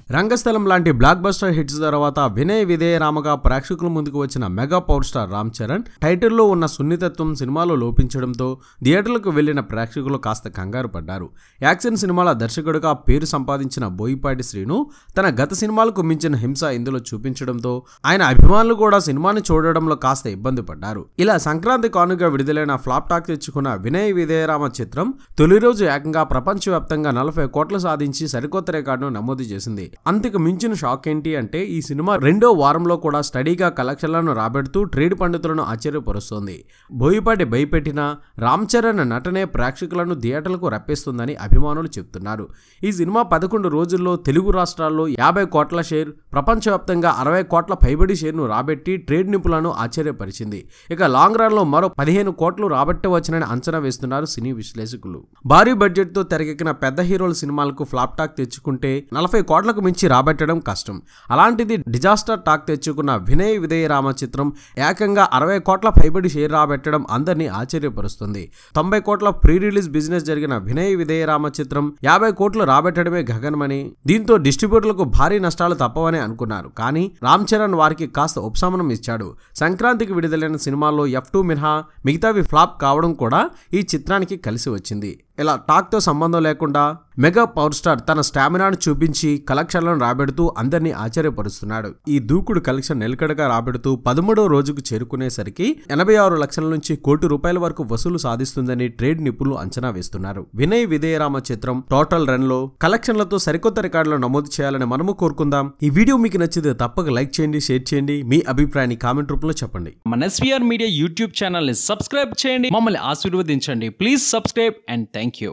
రంగస్థలం లాంటి block buster hits తర్వాత వినయ విధేయ రామగా ప్రేక్షకుల ముందుకు వచ్చిన mega power star Ram Charan టైటిల్లో ఉన్న సున్నితత్వం సినిమాలో లోపించడంతో థియేటర్లకు వెళ్లిన ప్రేక్షకులు కాస్త కంగారు పడ్డారు. యాక్షన్ సినిమాల దర్శకుడిగా పేరు సంపాదించిన బోయపాటి శ్రీను తన గత సినిమాలకు మించిన హింస ఇందులో చూపించడంతో ఆయన అభిమానులు కూడా సినిమాని చూడడంలో కాస్త ఇబ్బంది పడ్డారు. ఇలా సంక్రాంతి కానుగా విడుదలైన ఫ్లాప్ టాక్ తెచ్చుకున్న వినయ విధేయ రామ చిత్రం తొలి రోజు ఏకంగా ప్రపంచవ్యాప్తంగా 40 కోట్లు సాధించి సరికొత్త రికార్డును నమోదు చేసింది. అంతకు మించిన షాక్ ఏంటి అంటే ఈ సినిమా రెండో వారంలో కూడా స్టడీగా కలెక్షన్లను రాబెడుతూ ట్రేడ్ పండితులను ఆశ్చర్యపరుస్తోంది. బోయపాటి భయపెట్టిన రామ్ చరణ్ నటనే ప్రేక్షకులను థియేటర్లకు రప్పిస్తుందని అభిమానులు చెబుతున్నారు. ఈ సినిమా 11 రోజుల్లో తెలుగు రాష్ట్రాల్లో 50 కోట్ల షేర్, ప్రపంచవ్యాప్తంగా 60 కోట్ల పైబడి షేర్ను రాబెట్టి ట్రేడ్ నిపుణులను ఆశ్చర్యపరిచింది. ఇక లాంగ్ రన్ లో మరో 15 కోట్లు రాబట్టవచ్చునని అంచనా వేస్తున్నారు సినీ విశ్లేషకులు. భారీ బడ్జెట్ తో తెరకెక్కిన పెద్ద హీరోల సినిమాలకు ఫ్లాప్ టాక్ తెచ్చుకుంటే 40 కోట్లకు మించి రాబట్టడం కష్టం. అలాంటిది డిజాస్టర్ టాక్ తెచ్చుకున్న వినయ విధేయ రామ చిత్రం ఏకంగా 60 కోట్ల పైబడి షేర్ రాబట్టడం అందరినీ ఆశ్చర్యపరుస్తుంది. 90 కోట్ల ప్రీ రిలీజ్ బిజినెస్ జరిగిన వినయ విధేయ రామ చిత్రం 50 కోట్లు రాబట్టడమే గగనమని, దీంతో డిస్ట్రిబ్యూటర్లకు భారీ నష్టాలు తప్పవని అనుకున్నారు. కానీ రామ్ చరణ్ వారికి కాస్త ఉపశమనం ఇచ్చాడు. సంక్రాంతికి విడుదలైన సినిమాల్లో F2 మినహా మిగతావి ఫ్లాప్ కావడం కూడా ఈ చిత్రానికి కలిసి వచ్చింది. ఇలా టాక్తో సంబంధం లేకుండా మెగా పవర్ స్టార్ తన స్టామినాను చూపించి కలెక్షన్లను రాబెడుతూ అందరినీ ఆశ్చర్యపరుస్తున్నాడు. ఈ దూకుడు కలెక్షన్ నిలకడగా రాబెడుతూ 13వ రోజుకు చేరుకునేసరికి 86 లక్షల నుంచి ₹1 కోటి వరకు వసూలు సాధిస్తుందని ట్రేడ్ నిపుణులు అంచనా వేస్తున్నారు. వినయ్ విధేయ రామ చిత్రం టోటల్ రన్ లో కలెక్షన్లతో సరికొత్త రికార్డులను నమోదు చేయాలని మనము కోరుకుందాం. ఈ వీడియో మీకు నచ్చితే తప్పక లైక్ చేయండి, షేర్ చేయండి, మీ అభిప్రాయాన్ని కామెంట్ రూపంలో చెప్పండి. మన SVR మీడియా యూట్యూబ్ ఛానల్ ని సబ్స్క్రైబ్ చేయండి, మమ్మల్ని ఆశీర్వదించండి. Please subscribe and thank you.